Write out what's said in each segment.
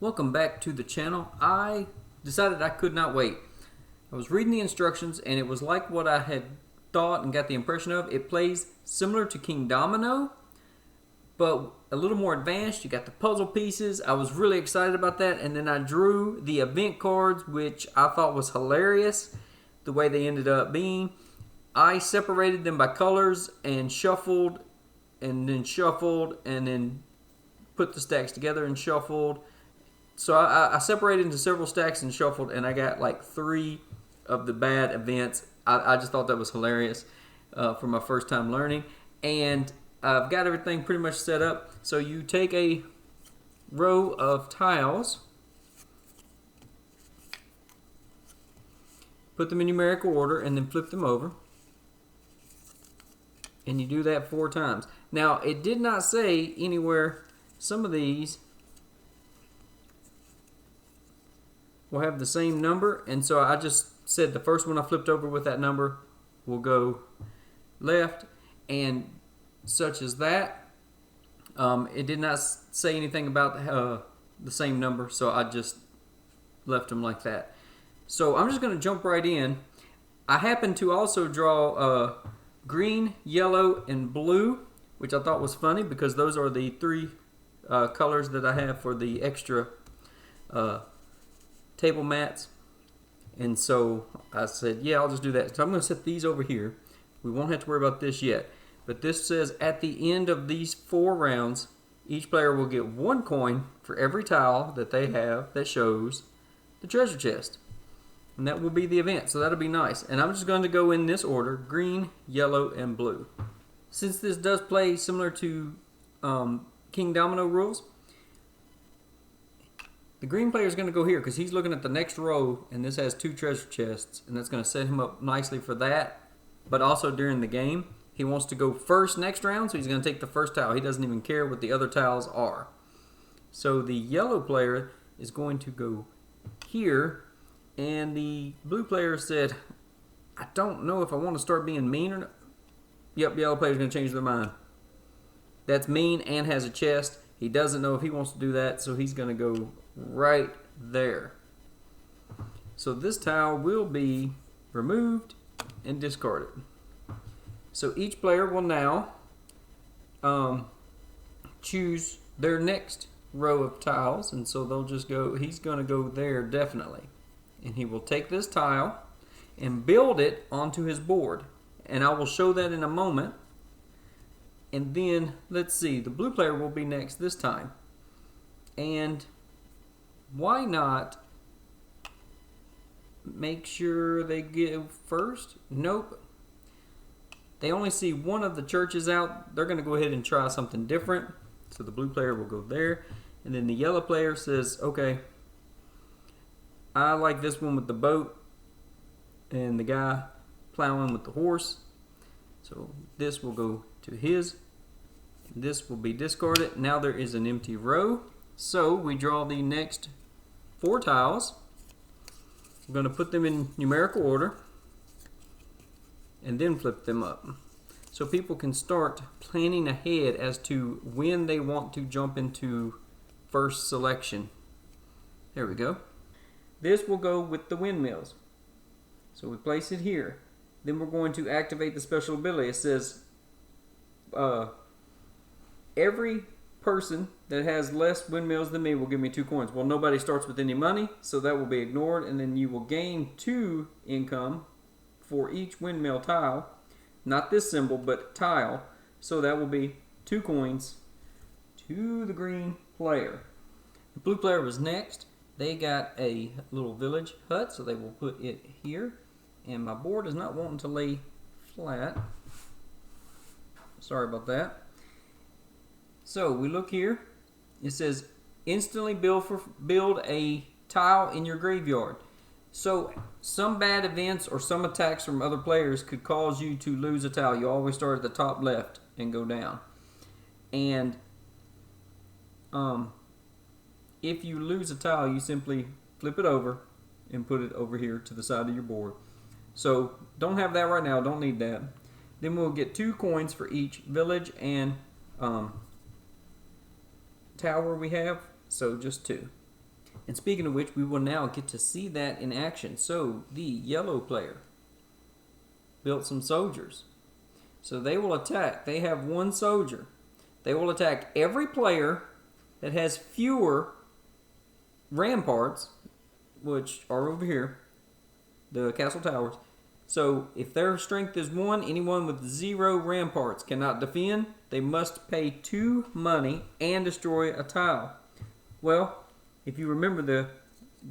Welcome back to the channel. I decided I could not wait. I was reading the instructions and it was like what I had thought and got the impression of. It plays similar to King Domino, but a little more advanced. You got the puzzle pieces. I was really excited about that, and then I drew the event cards, which I thought was hilarious the way they ended up being. I separated them by colors and shuffled and then put the stacks together and shuffled. So I separated into several stacks and shuffled, and I got like 3 of the bad events. I just thought that was hilarious for my first time learning. And I've got everything pretty much set up. So you take a row of tiles, put them in numerical order, and then flip them over. And you do that 4 times. Now, it did not say anywhere, some of these will have the same number, and so I just said the first one I flipped over with that number will go left, and such as that. It did not say anything about the same number, so I just left them like that. So I'm just going to jump right in. I happened to also draw green, yellow, and blue, which I thought was funny because those are the 3 colors that I have for the extra table mats. And so I said, yeah, I'll just do that. So I'm going to set these over here. We won't have to worry about this yet. But this says at the end of these 4 rounds, each player will get 1 coin for every tile that they have that shows the treasure chest. And that will be the event, so that'll be nice. And I'm just going to go in this order: green, yellow, and blue. Since this does play similar to King Domino rules, the green player is going to go here because he's looking at the next row, and this has 2 treasure chests, and that's going to set him up nicely for that. But also during the game, he wants to go first next round, so he's going to take the first tile. He doesn't even care what the other tiles are. So the yellow player is going to go here, and the blue player said, I don't know if I want to start being mean or not. Yep, yellow player is going to change their mind. That's mean and has a chest. He doesn't know if he wants to do that, so he's going to go right there. So this tile will be removed and discarded. So each player will now choose their next row of tiles, and so they'll just go, he's going to go there definitely. And he will take this tile and build it onto his board. And I will show that in a moment. And then, let's see, the blue player will be next this time. And why not make sure they get first? Nope. They only see one of the churches out. They're going to go ahead and try something different. So the blue player will go there. And then the yellow player says, okay, I like this one with the boat and the guy plowing with the horse. So this will go to his. This will be discarded. Now there is an empty row. So we draw the next 4 tiles. I'm going to put them in numerical order and then flip them up. So people can start planning ahead as to when they want to jump into first selection. There we go. This will go with the windmills. So we place it here. Then we're going to activate the special ability. It says every person that has less windmills than me will give me 2 coins. Well, nobody starts with any money, so that will be ignored. And then you will gain 2 income for each windmill tile. Not this symbol, but tile. So that will be 2 coins to the green player. The blue player was next. They got a little village hut, so they will put it here. And my board is not wanting to lay flat. Sorry about that. So we look here. It says instantly build a tile in your graveyard. So some bad events or some attacks from other players could cause you to lose a tile. You always start at the top left and go down. And if you lose a tile, you simply flip it over and put it over here to the side of your board. So don't have that right now, don't need that. Then we'll get 2 coins for each village and tower we have, so just 2. And speaking of which, we will now get to see that in action. So the yellow player built some soldiers. So they will attack. They have one soldier. They will attack every player that has fewer ramparts, which are over here, the castle towers. So if their strength is 1, anyone with 0 ramparts cannot defend. They must pay 2 money and destroy a tile. Well, if you remember, the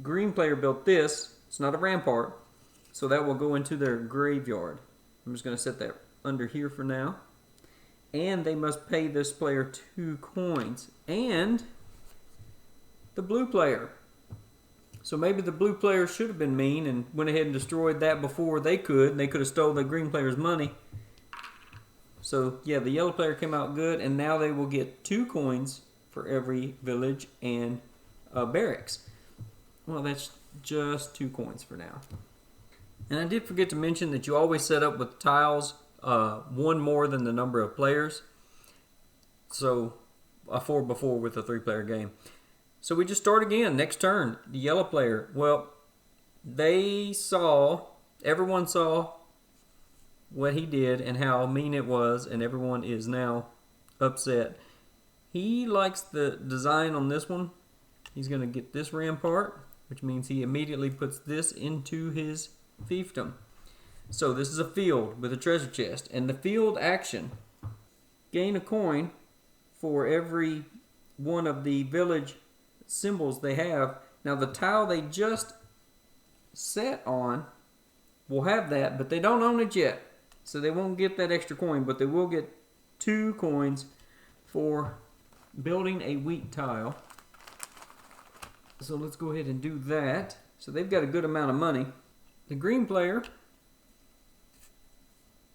green player built this. It's not a rampart, so that will go into their graveyard. I'm just going to set that under here for now. And they must pay this player 2 coins. And the blue player. So maybe the blue player should have been mean and went ahead and destroyed that before they could. They could have stole the green player's money. So yeah, the yellow player came out good, and now they will get 2 coins for every village and barracks. Well, that's just 2 coins for now. And I did forget to mention that you always set up with tiles 1 more than the number of players. So a 4 before with a 3-player game. So we just start again. Next turn, the yellow player. Well, everyone saw what he did and how mean it was, and everyone is now upset. He likes the design on this one. He's going to get this rampart, which means he immediately puts this into his fiefdom. So this is a field with a treasure chest, and the field action, gain a coin for every one of the village symbols they have. Now the tile they just set on will have that, but they don't own it yet, so they won't get that extra coin, but they will get 2 coins for building a wheat tile. So let's go ahead and do that. So they've got a good amount of money. The green player,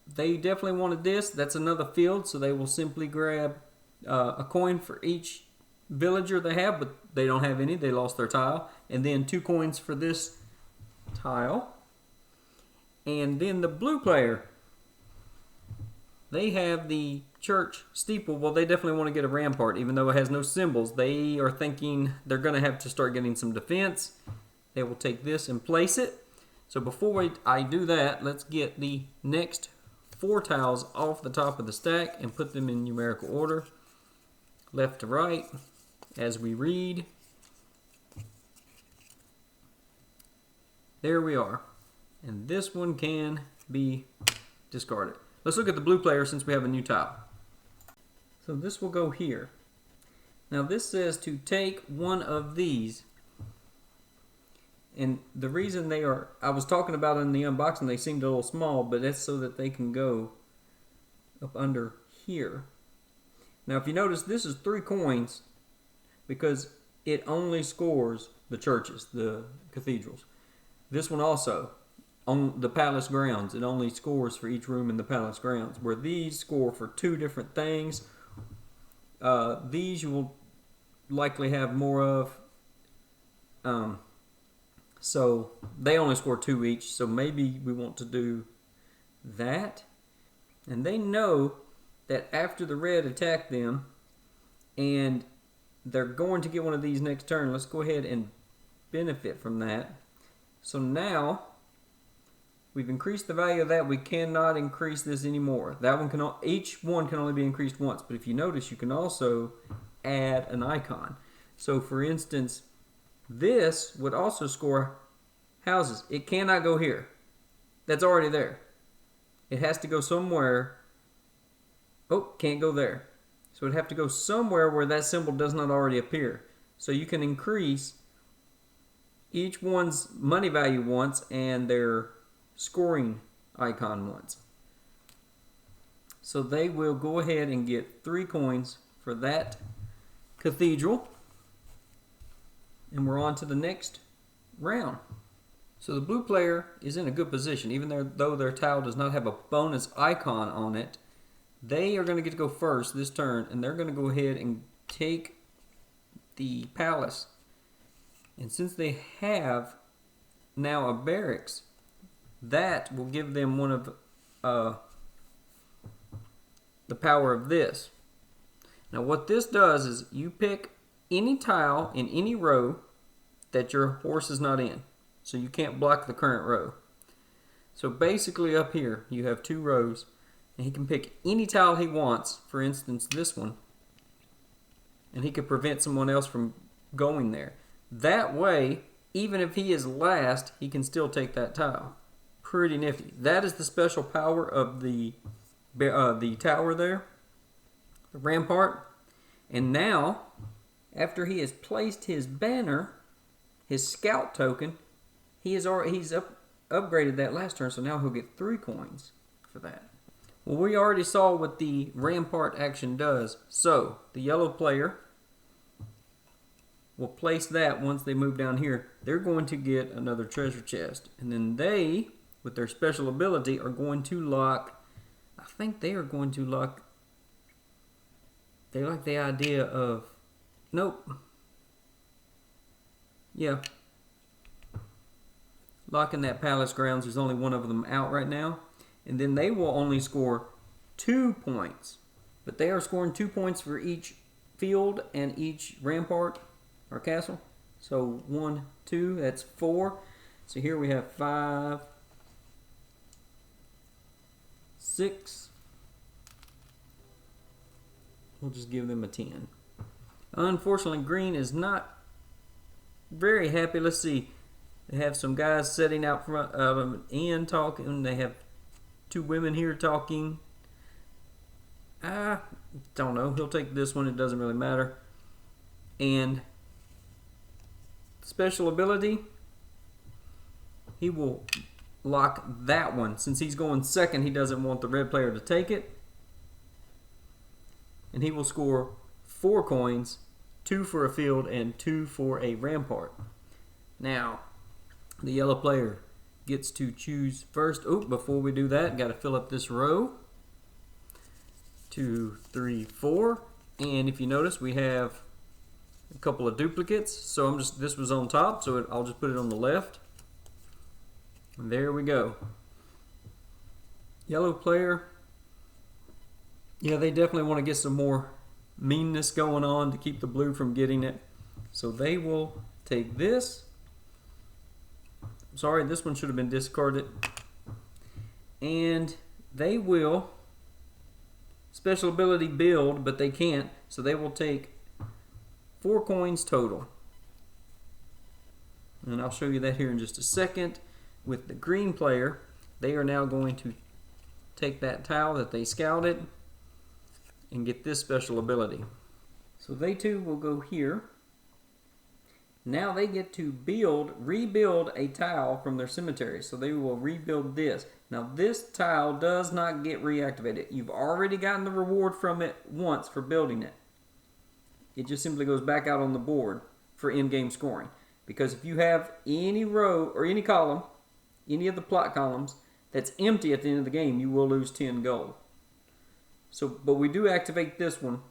they definitely wanted this. That's another field, so they will simply grab a coin for each villager they have, but they don't have any. They lost their tile. And then 2 coins for this tile. And then the blue player, they have the church steeple. Well, they definitely want to get a rampart, even though it has no symbols. They are thinking they're going to have to start getting some defense. They will take this and place it. So before I do that, let's get the next 4 tiles off the top of the stack and put them in numerical order, left to right, as we read. There we are. And this one can be discarded. Let's look at the blue player since we have a new tile. So this will go here. Now this says to take one of these. And the reason they are, I was talking about in the unboxing, they seemed a little small, but that's so that they can go up under here. Now if you notice, this is 3 coins because it only scores the churches, the cathedrals. This one also, on the palace grounds, it only scores for each room in the palace grounds, where these score for 2 different things. These you will likely have more of. So they only score 2 each, so maybe we want to do that. And they know that after the red attack them, and they're going to get one of these next turn, let's go ahead and benefit from that. So now we've increased the value of that. We cannot increase this anymore. That one can, each one can only be increased once. But if you notice, you can also add an icon. So for instance, this would also score houses. It cannot go here. That's already there. It has to go somewhere. Oh, can't go there. So it'd have to go somewhere where that symbol does not already appear. So you can increase each one's money value once and their scoring icon once. So they will go ahead and get 3 coins for that cathedral. And we're on to the next round. So the blue player is in a good position. Even though their tile does not have a bonus icon on it, they are going to get to go first this turn, and they're going to go ahead and take the palace. And since they have now a barracks, that will give them one of the power of this. Now what this does is you pick any tile in any row that your horse is not in. So you can't block the current row. So basically up here, you have 2 rows, and he can pick any tile he wants, for instance this one, and he could prevent someone else from going there. That way, even if he is last, he can still take that tile. Pretty nifty. That is the special power of the tower there, the rampart. And now, after he has placed his banner, his scout token, he's upgraded that last turn, so now he'll get 3 coins for that. Well, we already saw what the rampart action does. So, the yellow player will place that once they move down here. They're going to get another treasure chest. And then they, with their special ability, are going to lock, I think they are going to lock, they like the idea of, nope. Yeah. Locking that palace grounds, there's only one of them out right now. And then they will only score 2 points. But they are scoring 2 points for each field and each rampart or castle. So 1, 2, that's 4. So here we have 5, 6. We'll just give them a 10. Unfortunately, green is not very happy. Let's see. They have some guys sitting out front of an inn talking. They have 2 women here talking. I don't know. He'll take this one. It doesn't really matter. And special ability, he will lock that one. Since he's going second, he doesn't want the red player to take it. And he will score 4 coins, 2 for a field and 2 for a rampart. Now, the yellow player gets to choose first. Oh, before we do that, got to fill up this row. 2, 3, 4. And if you notice, we have a couple of duplicates. So this was on top, so I'll just put it on the left. And there we go. Yellow player. Yeah, they definitely want to get some more meanness going on to keep the blue from getting it. So they will take this. Sorry, this one should have been discarded. And they will special ability build, but they can't. So they will take 4 coins total. And I'll show you that here in just a second. With the green player, they are now going to take that tile that they scouted and get this special ability. So they too will go here. Now they get to rebuild a tile from their cemetery. So they will rebuild this. Now this tile does not get reactivated. You've already gotten the reward from it once for building it. It just simply goes back out on the board for in-game scoring. Because if you have any row or any column, any of the plot columns, that's empty at the end of the game, you will lose 10 gold. So, but we do activate this one.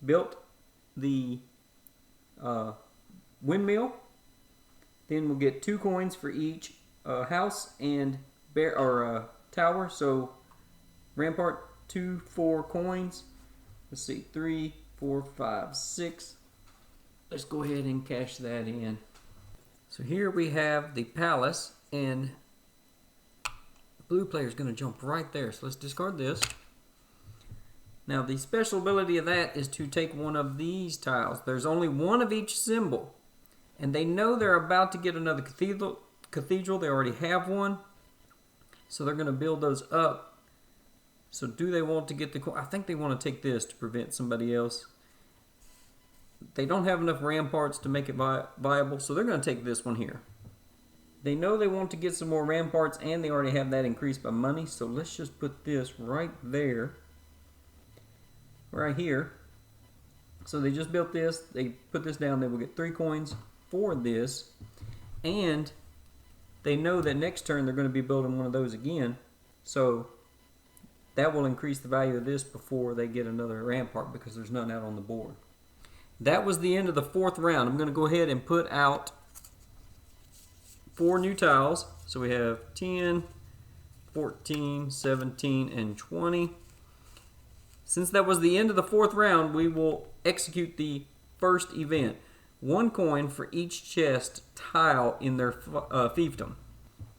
Built the windmill. Then we'll get 2 coins for each house and tower. So rampart, 2, 4 coins. Let's see, 3, 4, 5, 6. Let's go ahead and cash that in. So here we have the palace, and the blue player is going to jump right there. So let's discard this. Now the special ability of that is to take one of these tiles. There's only one of each symbol. And they know they're about to get another cathedral. They already have one. So they're going to build those up. So do they want to get the coin? I think they want to take this to prevent somebody else. They don't have enough ramparts to make it viable. So they're going to take this one here. They know they want to get some more ramparts, and they already have that increased by money. So let's just put this right there. Right here. So they just built this. They put this down. They will get 3 coins for this. And they know that next turn they're going to be building one of those again. So that will increase the value of this before they get another rampart, because there's none out on the board. That was the end of the 4th round. I'm going to go ahead and put out 4 new tiles. So we have 10, 14, 17, and 20. Since that was the end of the 4th round, we will execute the first event. 1 coin for each chest tile in their fiefdom.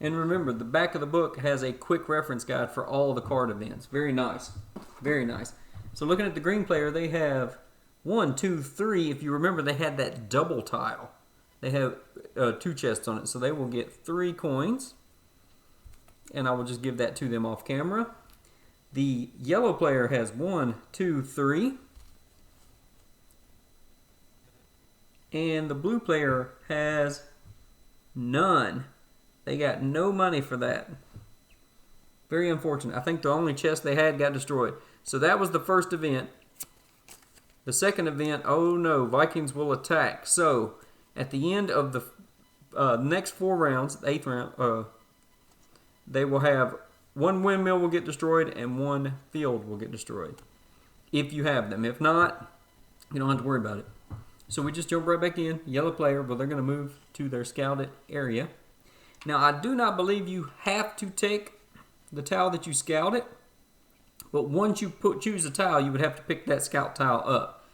And remember, the back of the book has a quick reference guide for all the card events. Very nice. Very nice. So looking at the green player, they have 1, 2, 3. If you remember, they had that double tile. They have 2 chests on it, so they will get 3 coins. And I will just give that to them off camera. The yellow player has 1, 2, 3. And the blue player has none. They got no money for that. Very unfortunate. I think the only chest they had got destroyed. So that was the first event. The second event, oh no, Vikings will attack. So at the end of the next 4 rounds, the 8th round, they will have 1 windmill will get destroyed and 1 field will get destroyed. If you have them. If not, you don't have to worry about it. So we just jump right back in. Yellow player, but they're going to move to their scouted area. Now, I do not believe you have to take the tile that you scouted, but once you choose a tile, you would have to pick that scout tile up.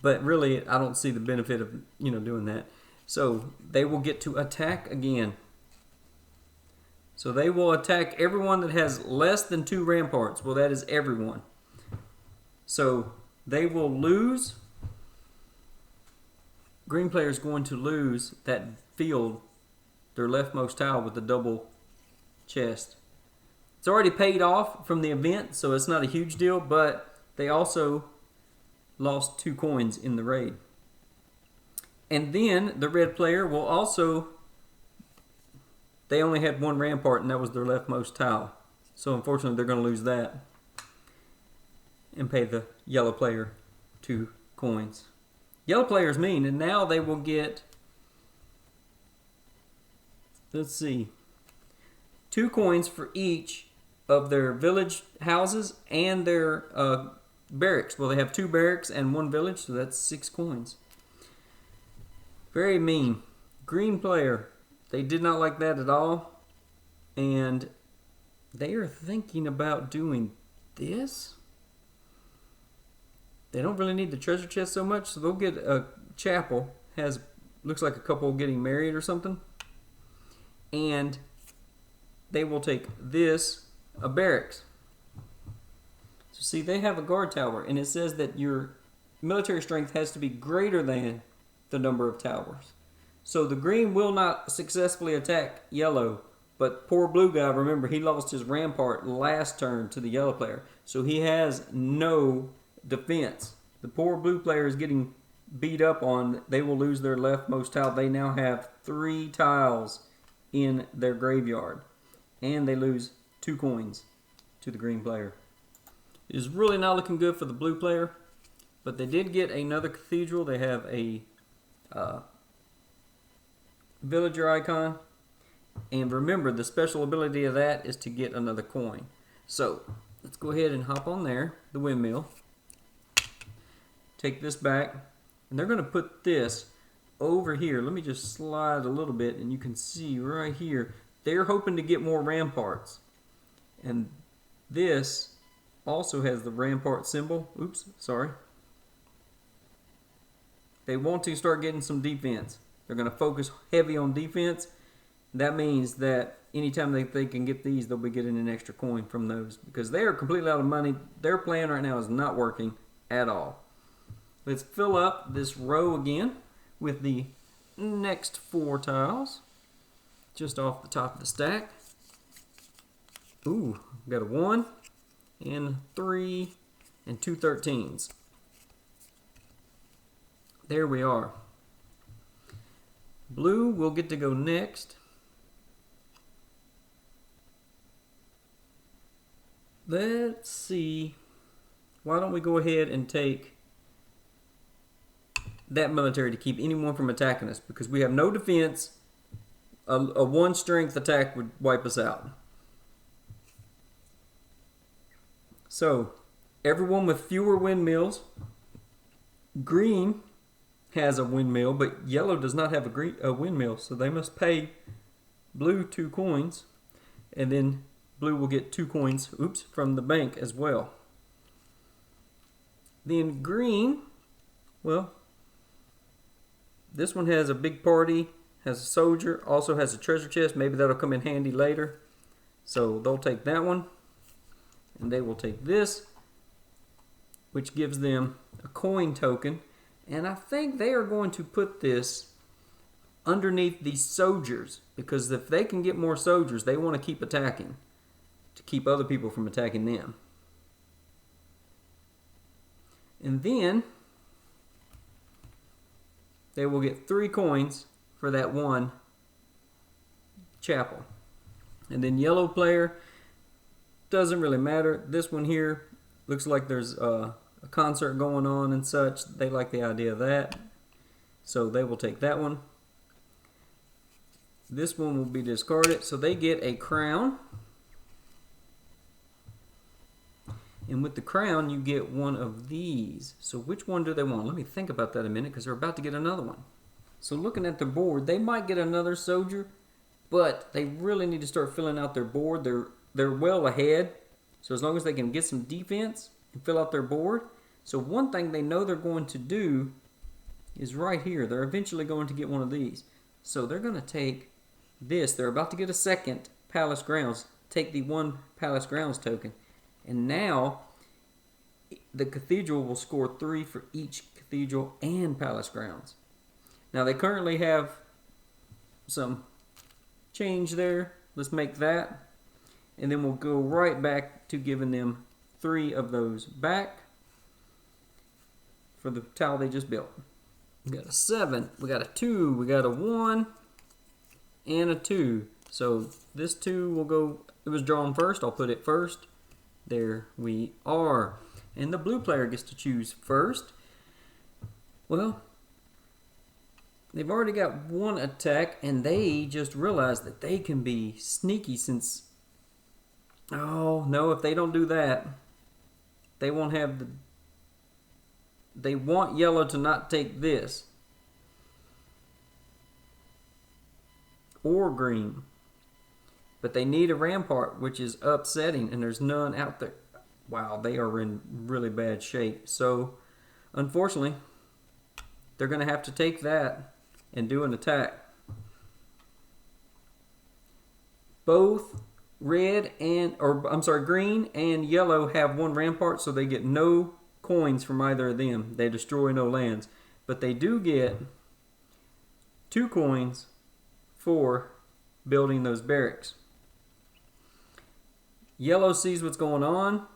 But really, I don't see the benefit of doing that. So they will get to attack again. So they will attack everyone that has less than 2 ramparts. Well, that is everyone. So they will lose. Green player is going to lose that field, their leftmost tile with the double chest. It's already paid off from the event, so it's not a huge deal, but they also lost 2 coins in the raid. And then the red player will also, they only had 1 rampart, and that was their leftmost tile. So unfortunately, they're going to lose that and pay the yellow player 2 coins. Yellow player is mean, and now they will get, let's see, 2 coins for each of their village houses and their barracks. Well, they have 2 barracks and 1 village, so that's 6 coins. Very mean. Green player, they did not like that at all, and they are thinking about doing this. They don't really need the treasure chest so much, so they'll get a chapel. Looks like a couple getting married or something. And they will take this, a barracks. So see, they have a guard tower, and it says that your military strength has to be greater than the number of towers. So the green will not successfully attack yellow, but poor blue guy, remember, he lost his rampart last turn to the yellow player. So he has no defense. The poor blue player is getting beat up on. They will lose their leftmost tile. They now have 3 tiles in their graveyard. And they lose 2 coins to the green player. It is really not looking good for the blue player. But they did get another cathedral. They have a villager icon. And remember, the special ability of that is to get another coin. So let's go ahead and hop on there, the windmill. Take this back, and they're going to put this over here. Let me just slide a little bit, and you can see right here, they're hoping to get more ramparts. And this also has the rampart symbol. Oops, sorry. They want to start getting some defense. They're going to focus heavy on defense. That means that anytime they can get these, they'll be getting an extra coin from those, because they are completely out of money. Their plan right now is not working at all. Let's fill up this row again with the next 4 tiles just off the top of the stack. Ooh, got a 1 and 3 and 2 13s. There we are. Blue will get to go next. Let's see. Why don't we go ahead and take that military to keep anyone from attacking us, because we have no defense. A 1 strength attack would wipe us out. So everyone with fewer windmills. Green has a windmill, but yellow does not have a windmill, so they must pay blue 2 coins, and then blue will get 2 coins, from the bank as well. Then green Well, this one has a big party, has a soldier, also has a treasure chest. Maybe that'll come in handy later. So they'll take that one, and they will take this, which gives them a coin token. And I think they are going to put this underneath these soldiers, because if they can get more soldiers, they want to keep attacking to keep other people from attacking them. And then they will get 3 coins for that one chapel. And then yellow player, doesn't really matter. This one here looks like there's a concert going on and such. They like the idea of that, so they will take that one. This one will be discarded, so they get a crown. And with the crown, you get one of these. So which one do they want? Let me think about that a minute, because they're about to get another one. So looking at the board, they might get another soldier, but they really need to start filling out their board. They're well ahead, so as long as they can get some defense and fill out their board. So one thing they know they're going to do is right here. They're eventually going to get one of these. So they're going to take this. They're about to get a second Palace Grounds. Take the 1 Palace Grounds token. And now the cathedral will score 3 for each cathedral and Palace Grounds. Now they currently have some change there. Let's make that. And then we'll go right back to giving them 3 of those back for the tile they just built. We got a 7, we got a 2, we got a 1, and a 2. So this 2 will go, it was drawn first, I'll put it first. There we are. And the blue player gets to choose first. Well, they've already got 1 attack, and they just realized that they can be sneaky since... Oh, no, if they don't do that, they won't have the... They want yellow to not take this. Or green. But they need a rampart, which is upsetting, and there's none out there. Wow, they are in really bad shape. So, unfortunately, they're going to have to take that and do an attack. Both green and yellow have 1 rampart, so they get no coins from either of them. They destroy no lands. But they do get 2 coins for building those barracks. Yellow sees what's going on.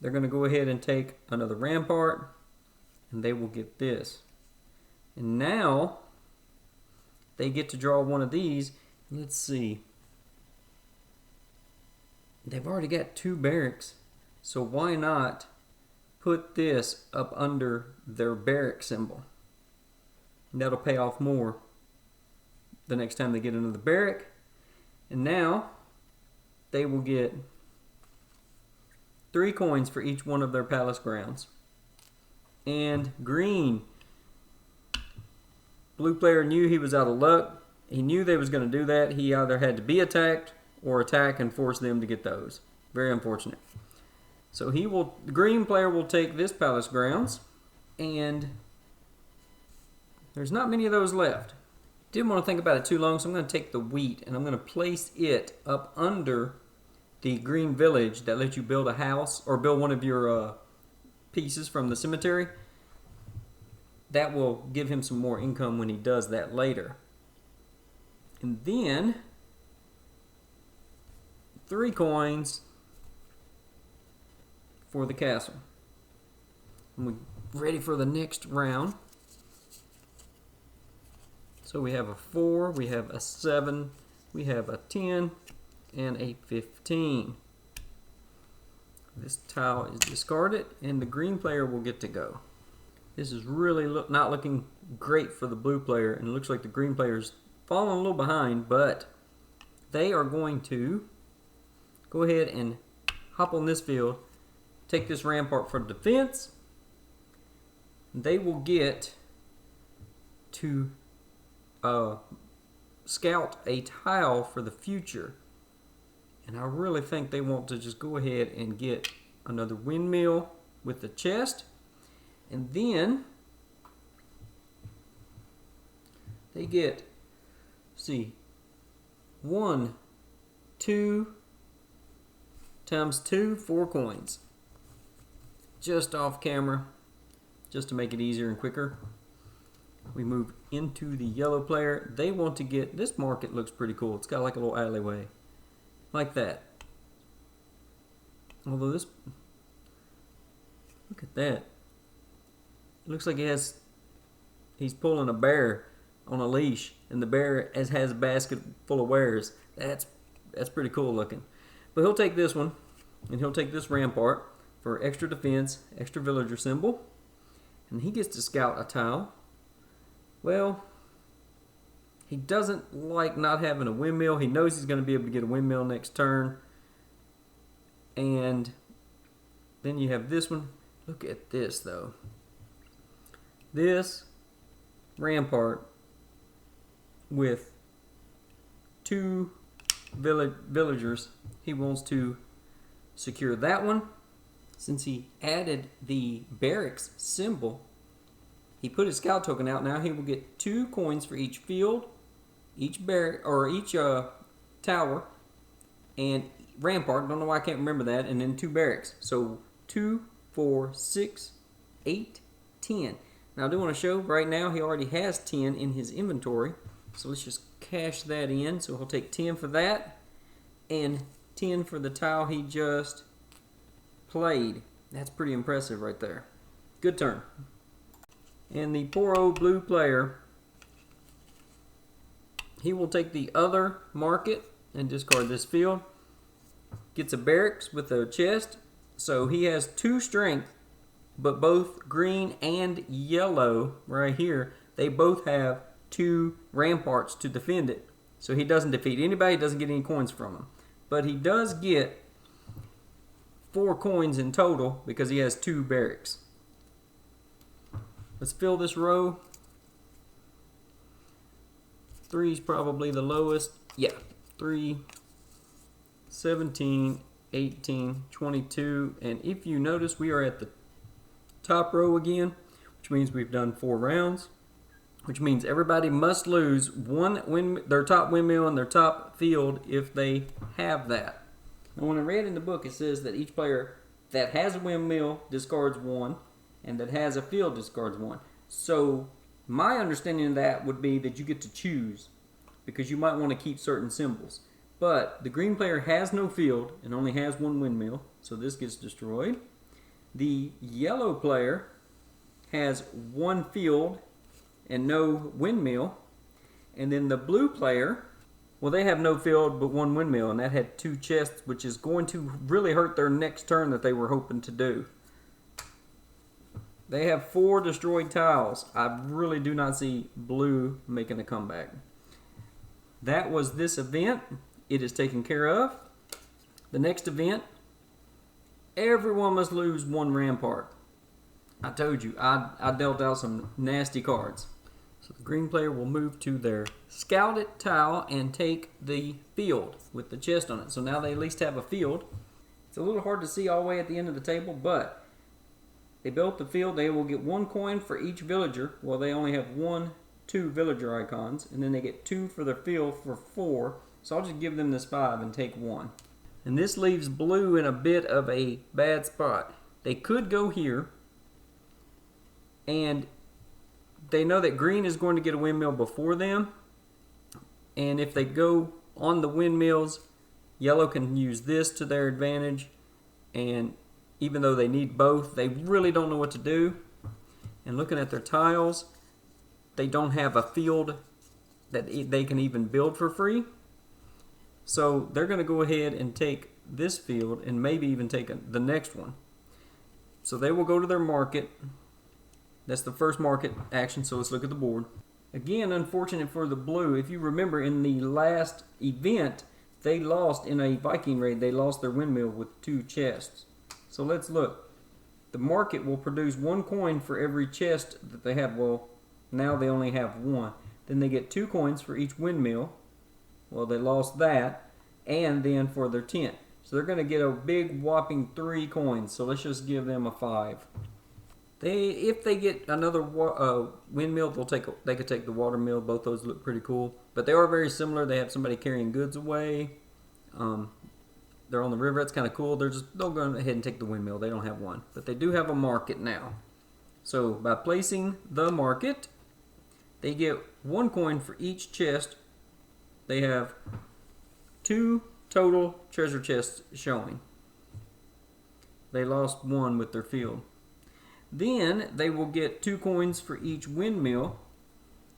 They're going to go ahead and take another rampart, and they will get this. And now they get to draw one of these. Let's see. They've already got 2 barracks, so why not put this up under their barrack symbol? And that'll pay off more the next time they get another barrack. And now they will get 3 coins for each one of their Palace Grounds. And green. Blue player knew he was out of luck. He knew they was going to do that. He either had to be attacked or attack and force them to get those. Very unfortunate. So the green player will take this Palace Grounds, and there's not many of those left. Didn't want to think about it too long, so I'm going to take the wheat and I'm going to place it up under the green village that lets you build a house or build one of your pieces from the cemetery. That will give him some more income when he does that later. And then 3 coins for the castle. And we're ready for the next round. So we have a 4, we have a 7, we have a 10, and a 15. This tile is discarded, and the green player will get to go. This is really not looking great for the blue player, and it looks like the green player's falling a little behind, but they are going to go ahead and hop on this field, take this rampart for defense. They will get to scout a tile for the future. And I really think they want to just go ahead and get another windmill with the chest. And then They get, see, 1, 2 times 2, 4 coins. Just off camera, just to make it easier and quicker. We move into the yellow player. They want to get, this market looks pretty cool. It's got like a little alleyway, like that. Although this, look at that. It looks like he's pulling a bear on a leash, and the bear has a basket full of wares. That's pretty cool looking. But he'll take this one, and he'll take this rampart for extra defense, extra villager symbol, and he gets to scout a tile. Well, he doesn't like not having a windmill. He knows he's going to be able to get a windmill next turn. And then you have this one. Look at this, though. This rampart with 2 villagers. He wants to secure that one. Since he added the barracks symbol, he put his scout token out. Now he will get 2 coins for each field, each barrack, or each tower, and rampart. Don't know why I can't remember that. And then 2 barracks. So 2, 4, 6, 8, 10. Now I do want to show right now he already has 10 in his inventory. So let's just cash that in. So he'll take 10 for that and 10 for the tile he just played. That's pretty impressive right there. Good turn. And the poor old blue player, he will take the other market and discard this field. Gets a barracks with a chest. So he has 2 strength, but both green and yellow right here, they both have 2 ramparts to defend it. So he doesn't defeat anybody, doesn't get any coins from him. But he does get 4 coins in total because he has 2 barracks. Let's fill this row. 3 is probably the lowest. Yeah, 3, 17, 18, 22. And if you notice, we are at the top row again, which means we've done 4 rounds, which means everybody must lose their top windmill and their top field if they have that. And when I read in the book, it says that each player that has a windmill discards 1, and that has a field discards 1. So my understanding of that would be that you get to choose, because you might want to keep certain symbols. But the green player has no field and only has 1 windmill, so this gets destroyed. The yellow player has 1 field and no windmill. And then the blue player, well, they have no field but 1 windmill, and that had 2 chests, which is going to really hurt their next turn that they were hoping to do. They have 4 destroyed tiles. I really do not see blue making a comeback. That was this event. It is taken care of. The next event, everyone must lose 1 rampart. I told you, I dealt out some nasty cards. So the green player will move to their scouted tile and take the field with the chest on it. So now they at least have a field. It's a little hard to see all the way at the end of the table, but they built the field. They will get 1 coin for each villager. Well, they only have 2 villager icons, and then they get 2 for their field for 4. So I'll just give them this 5 and take 1. And this leaves blue in a bit of a bad spot. They could go here, and they know that green is going to get a windmill before them. And if they go on the windmills, yellow can use this to their advantage. And even though they need both, they really don't know what to do. And looking at their tiles, they don't have a field that they can even build for free. So they're going to go ahead and take this field and maybe even take the next one. So they will go to their market. That's the first market action, so let's look at the board. Again, unfortunate for the blue. If you remember in the last event, they lost in a Viking raid. They lost their windmill with 2 chests. So let's look. The market will produce 1 coin for every chest that they have. Well, now they only have 1. Then they get 2 coins for each windmill. Well, they lost that. And then for their tent. So they're going to get a big whopping 3 coins. So let's just give them a 5. If they get another windmill, they could take the water mill. Both those look pretty cool, but they are very similar. They have somebody carrying goods away. They're on the river. That's kind of cool. They'll go ahead and take the windmill. They don't have one, but they do have a market now. So by placing the market, they get 1 coin for each chest. They have 2 total treasure chests showing. They lost 1 with their field. Then they will get 2 coins for each windmill.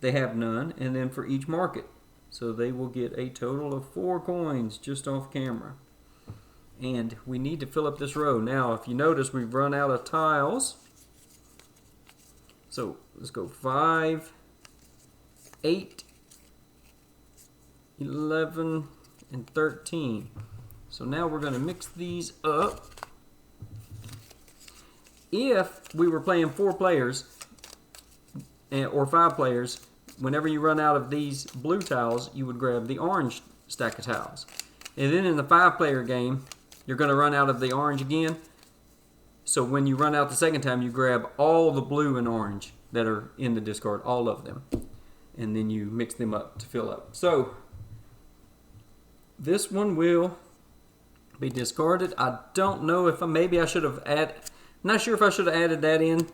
They have none, and then for each market. So they will get a total of 4 coins just off camera. And we need to fill up this row. Now, if you notice, we've run out of tiles. So let's go 5, 8, 11, and 13. So now we're going to mix these up. If we were playing 4 players or 5 players, whenever you run out of these blue tiles, you would grab the orange stack of tiles. And then in the 5-player game, you're going to run out of the orange again. So when you run out the second time, you grab all the blue and orange that are in the discard, all of them. And then you mix them up to fill up. So this one will be discarded. I don't know if maybe I should have added. Not sure if I should have added that in,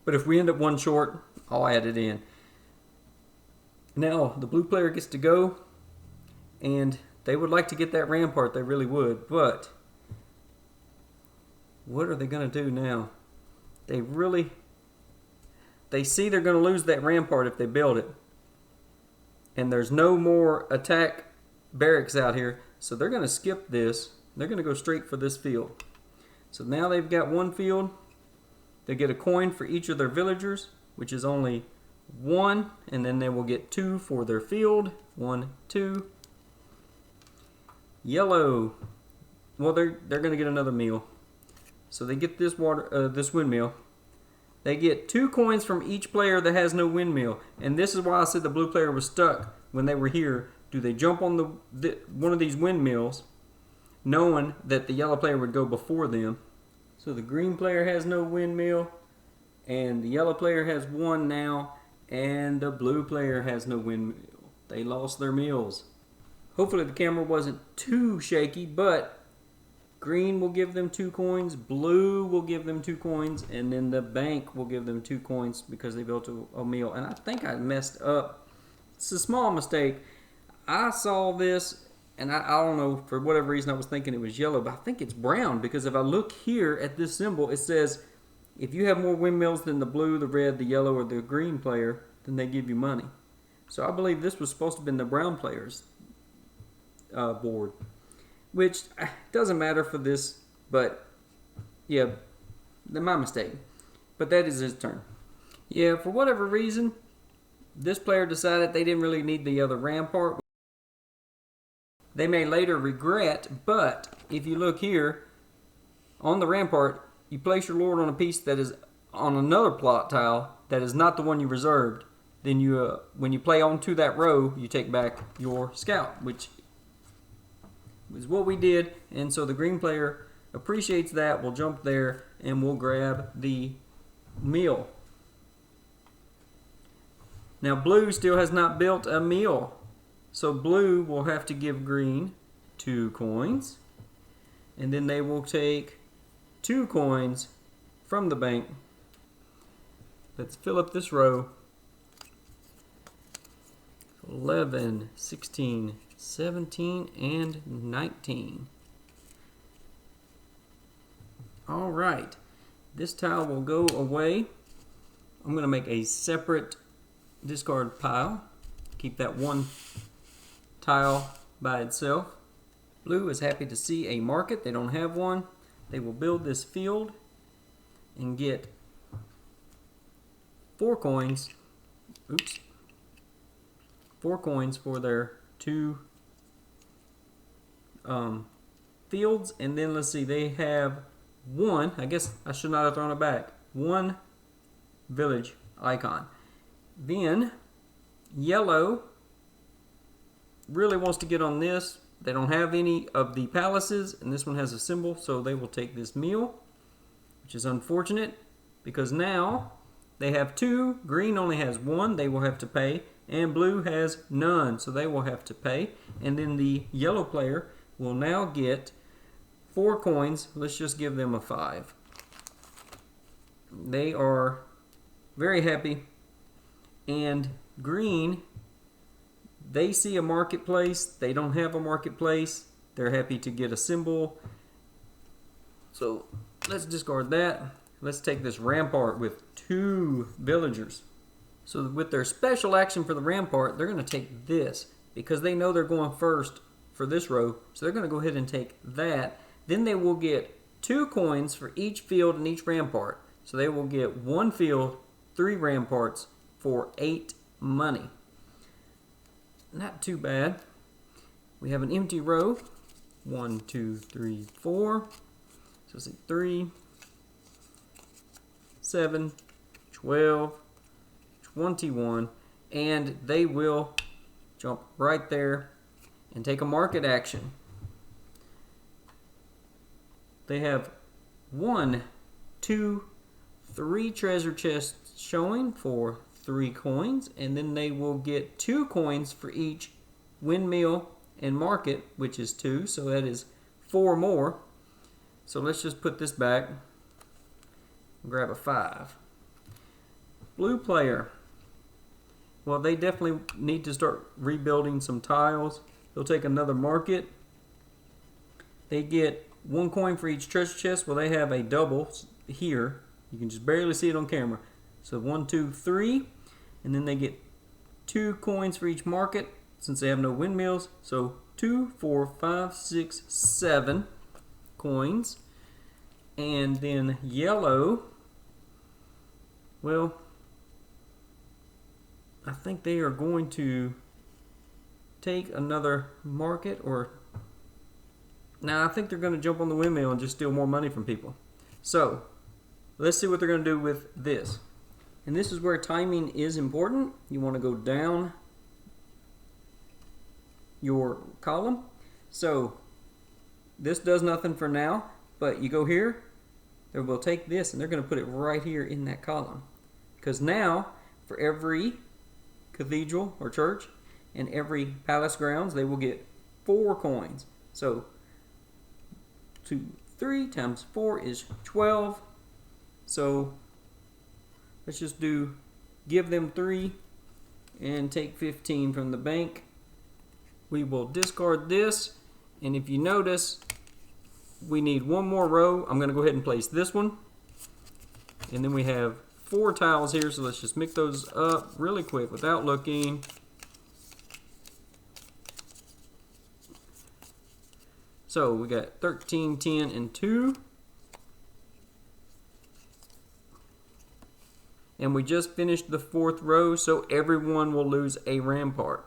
but if we end up 1 short, I'll add it in. Now, the blue player gets to go, and they would like to get that rampart, they really would, but what are they going to do now? They see they're going to lose that rampart if they build it, and there's no more attack barracks out here, so they're going to skip this. They're going to go straight for this field. So now they've got 1 field. They get a coin for each of their villagers, which is only 1, and then they will get 2 for their field. 1, 2. Yellow. Well, they're going to get another meal. So they get this windmill. They get 2 coins from each player that has no windmill, and this is why I said the blue player was stuck when they were here. Do they jump on one of these windmills, knowing that the yellow player would go before them? So the green player has no windmill, and the yellow player has 1 now, and the blue player has no windmill. They lost their meals. Hopefully the camera wasn't too shaky, but green will give them 2 coins, blue will give them 2 coins, and then the bank will give them 2 coins because they built a meal. And I think I messed up. It's a small mistake. I saw this, and I don't know, for whatever reason I was thinking it was yellow, but I think it's brown, because if I look here at this symbol, it says if you have more windmills than the blue, the red, the yellow, or the green player, then they give you money. So I believe this was supposed to have been the brown player's board, which doesn't matter for this, but yeah, my mistake. But that is his turn. Yeah, for whatever reason, this player decided they didn't really need the other rampart. They may later regret, but if you look here, on the rampart, you place your lord on a piece that is on another plot tile that is not the one you reserved. Then you, when you play onto that row, you take back your scout, which is what we did. And so the green player appreciates that. We'll jump there and we'll grab the meal. Now blue still has not built a meal, so blue will have to give green 2 coins, and then they will take 2 coins from the bank. Let's fill up this row. 11, 16, 17, and 19. All right, this tile will go away. I'm going to make a separate discard pile. Keep that 1 tile by itself. Blue is happy to see a market. They don't have one. They will build this field and get 4 coins. Oops. 4 coins for their 2 fields. And then let's see, they have 1. I guess I should not have thrown it back. 1 village icon. Then yellow really wants to get on this. They don't have any of the palaces, and this one has a symbol, so they will take this meal, which is unfortunate. because now they have 2. Green only has 1. They will have to pay. And blue has none, so they will have to pay. And then the yellow player will now get 4 coins. Let's just give them a 5. They are very happy. And green, they see a marketplace. They don't have a marketplace. They're happy to get a symbol. So let's discard that. Let's take this rampart with 2 villagers. So with their special action for the rampart, they're going to take this because they know they're going first for this row. So they're going to go ahead and take that. Then they will get 2 coins for each field and each rampart. So they will get 1 field, 3 ramparts for 8 money. Not too bad. We have an empty row. 1, 2, 3, 4. So let's see, 3, 7, 12, 21, and they will jump right there and take a market action. They have 1, 2, 3 treasure chests showing for 3 coins, and then they will get 2 coins for each windmill and market, which is 2, so that is 4 more. So let's just put this back and grab a 5. Blue player. Well, they definitely need to start rebuilding some tiles. They'll take another market. They get 1 coin for each treasure chest. Well, they have a double here. You can just barely see it on camera. So 1, 2, 3. And then they get 2 coins for each market since they have no windmills. So 2, 4, 5, 6, 7 coins. And then yellow, well, I think they are going to take another market, or now I think they're going to jump on the windmill and just steal more money from people. So let's see what they're going to do with this. And this is where timing is important. You want to go down your column. So this does nothing for now, but you go here, they will take this and they're going to put it right here in that column. Because now, for every cathedral or church and every palace grounds, they will get 4 coins. So 2, 3 times 4 is 12. So let's just give them 3 and take 15 from the bank. We will discard this, and if you notice, we need 1 more row. I'm going to go ahead and place this one, and then we have 4 tiles here, so let's just mix those up really quick without looking. So we got 13, 10, and 2. And we just finished the 4th row, so everyone will lose a rampart.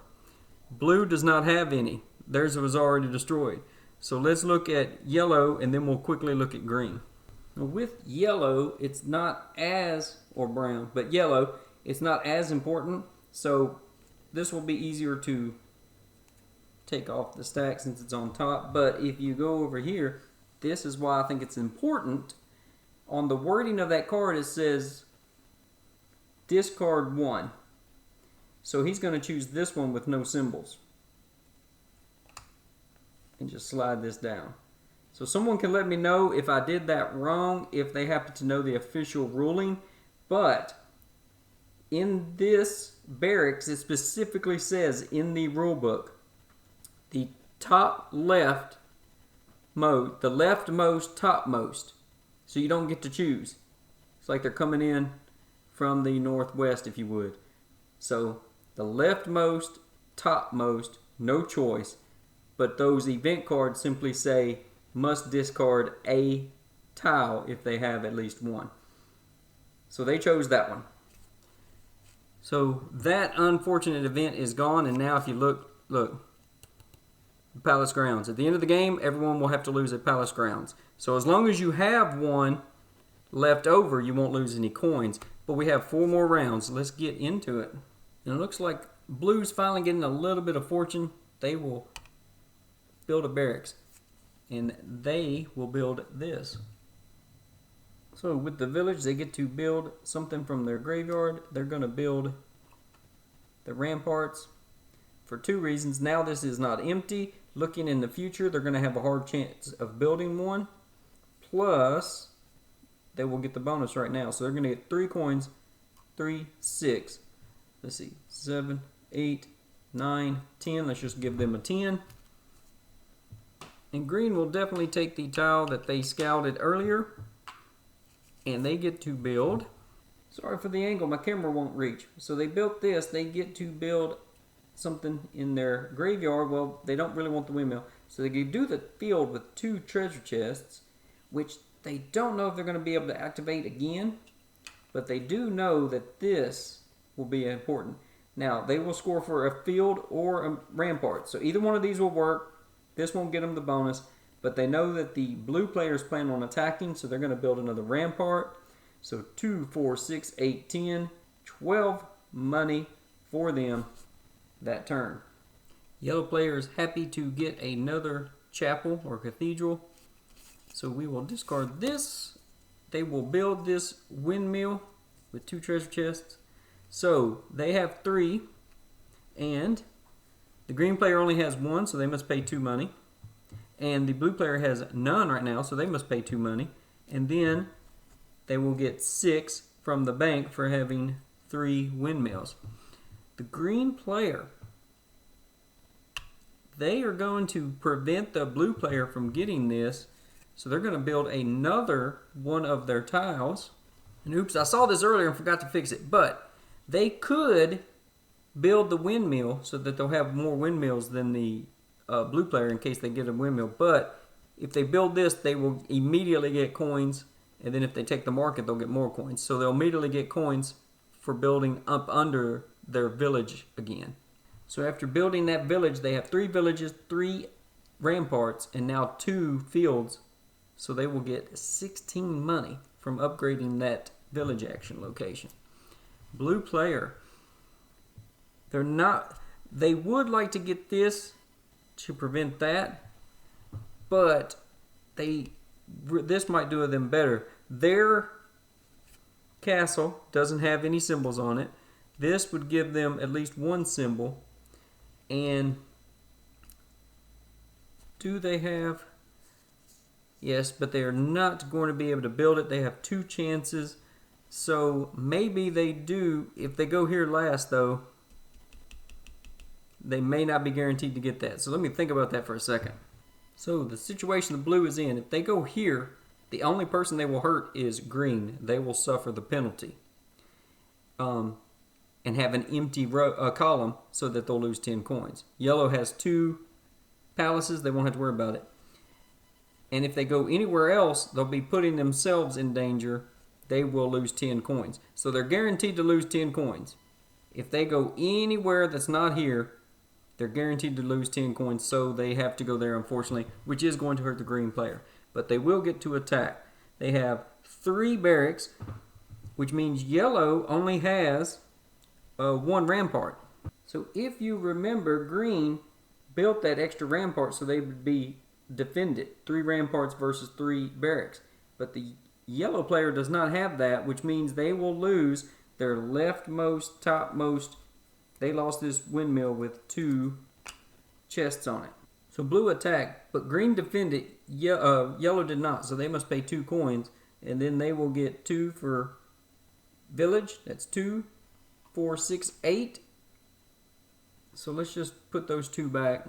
Blue does not have any. Theirs was already destroyed. So let's look at yellow, and then we'll quickly look at green. Now with yellow, it's not as, or brown, but yellow, it's not as important. So this will be easier to take off the stack since it's on top. But if you go over here, this is why I think it's important. On the wording of that card, it says discard 1. So he's going to choose this one with no symbols. And just slide this down. So someone can let me know if I did that wrong, if they happen to know the official ruling. But in this barracks, it specifically says in the rule book, the top left mode, the leftmost topmost. So you don't get to choose. It's like they're coming in from the northwest, if you would. So the leftmost, topmost, no choice. But those event cards simply say must discard a tile if they have at least 1. So they chose that one. So that unfortunate event is gone, and now if you look, palace grounds. At the end of the game, everyone will have to lose at palace grounds. So as long as you have 1 left over, you won't lose any coins. But we have 4 more rounds. Let's get into it. And it looks like blue's finally getting a little bit of fortune. They will build a barracks, and they will build this. So with the village, they get to build something from their graveyard. They're going to build the ramparts for two reasons. Now this is not empty. Looking in the future, they're going to have a hard chance of building one. Plus, they will get the bonus right now. So they're going to get 3 coins. 3, 6. Let's see. 7, 8, 9, 10. Let's just give them a 10. And green will definitely take the tile that they scouted earlier. And they get to build. Sorry for the angle, my camera won't reach. So they built this. They get to build something in their graveyard. Well, they don't really want the windmill. So they can do the field with 2 treasure chests, which they don't know if they're going to be able to activate again. But they do know that this will be important. Now, they will score for a field or a rampart. So either one of these will work. This won't get them the bonus. But they know that the blue players plan on attacking, so they're going to build another rampart. So 2, 4, 6, 8, 10, 12 money for them that turn. Yellow player is happy to get another chapel or cathedral. So we will discard this. They will build this windmill with 2 treasure chests. So they have 3. And the green player only has 1, so they must pay 2 money. And the blue player has none right now, so they must pay 2 money. And then they will get 6 from the bank for having 3 windmills. The green player, they are going to prevent the blue player from getting this. So they're going to build another one of their tiles. And oops, I saw this earlier and forgot to fix it. But they could build the windmill so that they'll have more windmills than the blue player in case they get a windmill. But if they build this, they will immediately get coins. And then if they take the market, they'll get more coins. So they'll immediately get coins for building up under their village again. So after building that village, they have 3 villages, 3 ramparts, and now 2 fields. So they will get 16 money from upgrading that village action location. Blue player, they would like to get this to prevent that, but this might do them better. Their castle doesn't have any symbols on it. This would give them at least 1 symbol. And do they have? Yes, but they are not going to be able to build it. They have 2 chances. So maybe they do. If they go here last, though, they may not be guaranteed to get that. So let me think about that for a second. So the situation the blue is in, if they go here, the only person they will hurt is green. They will suffer the penalty. And have an empty column so that they'll lose 10 coins. Yellow has 2 palaces. They won't have to worry about it. And if they go anywhere else, they'll be putting themselves in danger. They will lose 10 coins. So they're guaranteed to lose 10 coins. If they go anywhere that's not here, they're guaranteed to lose 10 coins. So they have to go there, unfortunately, which is going to hurt the green player. But they will get to attack. They have 3 barracks, which means yellow only has 1 rampart. So if you remember, green built that extra rampart so they would be defended. 3 ramparts versus 3 barracks. But the yellow player does not have that, which means they will lose their leftmost, topmost. They lost this windmill with 2 chests on it. So blue attacked, but green defended. Yellow did not, so they must pay 2 coins. And then they will get 2 for village. That's 2, 4, 6, 8. So let's just put those 2 back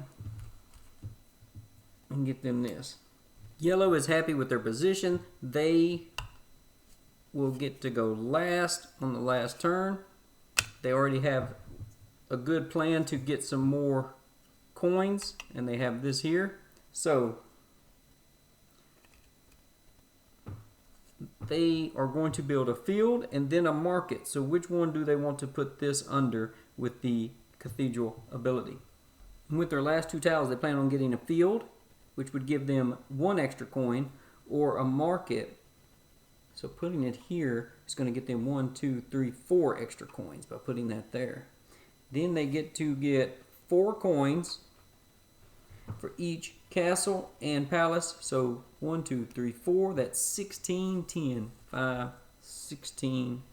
and get them this. Yellow is happy with their position. They will get to go last on the last turn. They already have a good plan to get some more coins, and they have this here. So they are going to build a field and then a market. So which one do they want to put this under with the cathedral ability? And with their last 2 tiles, they plan on getting a field, which would give them 1 extra coin, or a market. So putting it here is going to get them 1, 2, 3, 4 extra coins by putting that there. Then they get to get 4 coins for each castle and palace. So 1, 2, 3, 4. That's 16, 10, 5, 16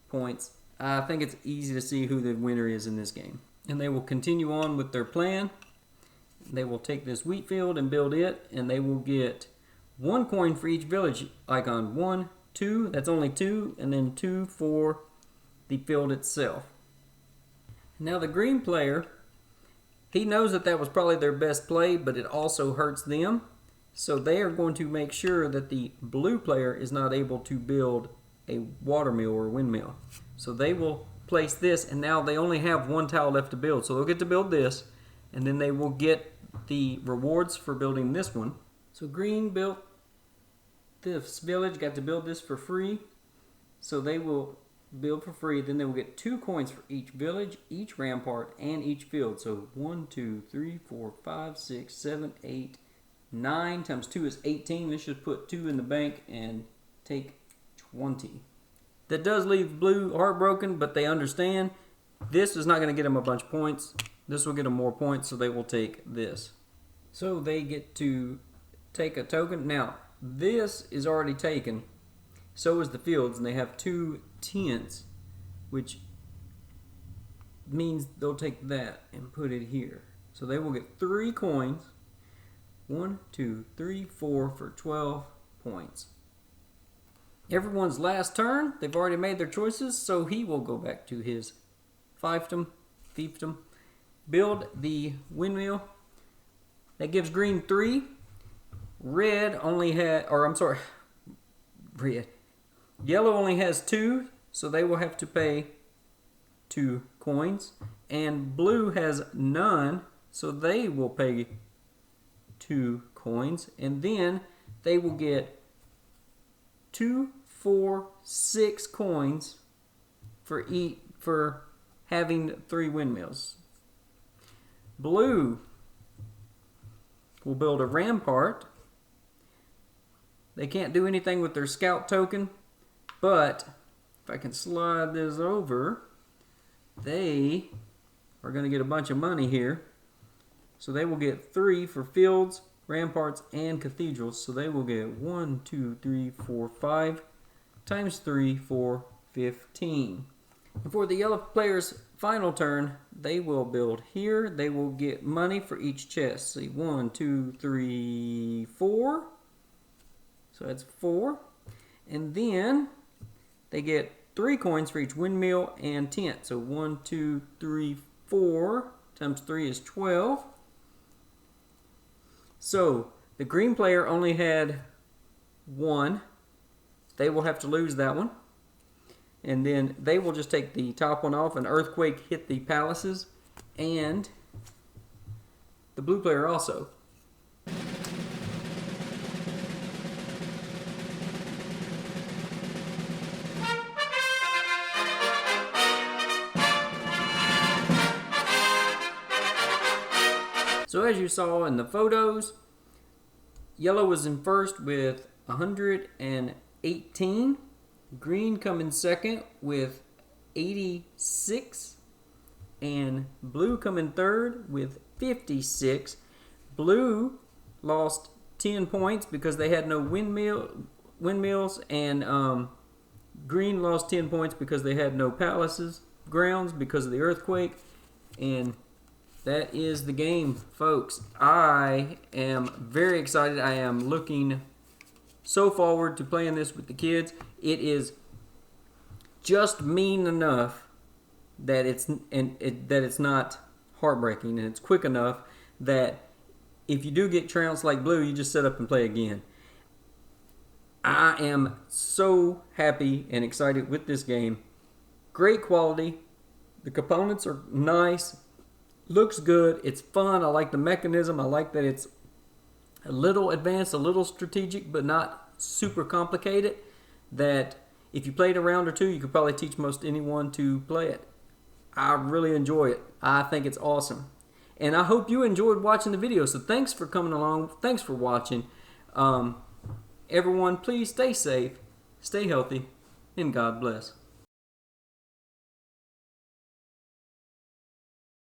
points. I think it's easy to see who the winner is in this game. And they will continue on with their plan. They will take this wheat field and build it, and they will get 1 coin for each village icon. 1, 2, that's only 2, and then 2 for the field itself. Now the green player, he knows that that was probably their best play, but it also hurts them. So they are going to make sure that the blue player is not able to build a water mill or windmill. So they will place this, and now they only have 1 tile left to build. So they'll get to build this, and then they will get the rewards for building this one. So green built this village, got to build this for free. So they will build for free. Then they will get 2 coins for each village, each rampart, and each field. So 1, 2, 3, 4, 5, 6, 7, 8, 9 times 2 is 18. Let's just put 2 in the bank and take 20. That does leave blue heartbroken, but they understand this is not going to get them a bunch of points. This will get them more points, so they will take this. So they get to take a token. Now, this is already taken. So is the fields, and they have 2 tents, which means they'll take that and put it here. So they will get 3 coins. 1, 2, 3, 4 for 12 points. Everyone's last turn. They've already made their choices, so he will go back to his fiefdom, build the windmill. That gives green 3. Red only had, or I'm sorry, red. Yellow only has 2, so they will have to pay 2 coins. And blue has none, so they will pay 2 coins. And then they will get 2, 4, 6 coins for having 3 windmills. Blue will build a rampart. They can't do anything with their scout token, but if I can slide this over, they are going to get a bunch of money here. So they will get 3 for fields, ramparts, and cathedrals. So they will get 1, 2, 3, 4, 5 times 3 for 15. And for the yellow player's final turn, they will build here. They will get money for each chest. See, 1, 2, 3, 4. So that's 4. And then they get 3 coins for each windmill and tent. So 1, 2, 3, 4 times 3 is 12. So the green player only had 1. They will have to lose that one. And then they will just take the top one off. An earthquake hit the palaces and the blue player also. So as you saw in the photos, yellow was in first with 118. Green come in second with 86. And blue come in third with 56. Blue lost 10 points because they had no windmills. And green lost 10 points because they had no palaces, grounds because of the earthquake. And that is the game, folks. I am very excited. I am looking so forward to playing this with the kids. It is just mean enough that it's not heartbreaking, and it's quick enough that if you do get trounced like blue, you just set up and play again. I am so happy and excited with this game. Great quality. The components are nice. Looks good. It's fun. I like the mechanism. I like that it's a little advanced, a little strategic, but not super complicated. That if you played a round or 2, you could probably teach most anyone to play it. I really enjoy it. I think it's awesome. And I hope you enjoyed watching the video. So thanks for coming along. Thanks for watching. Everyone, please stay safe, stay healthy, and God bless.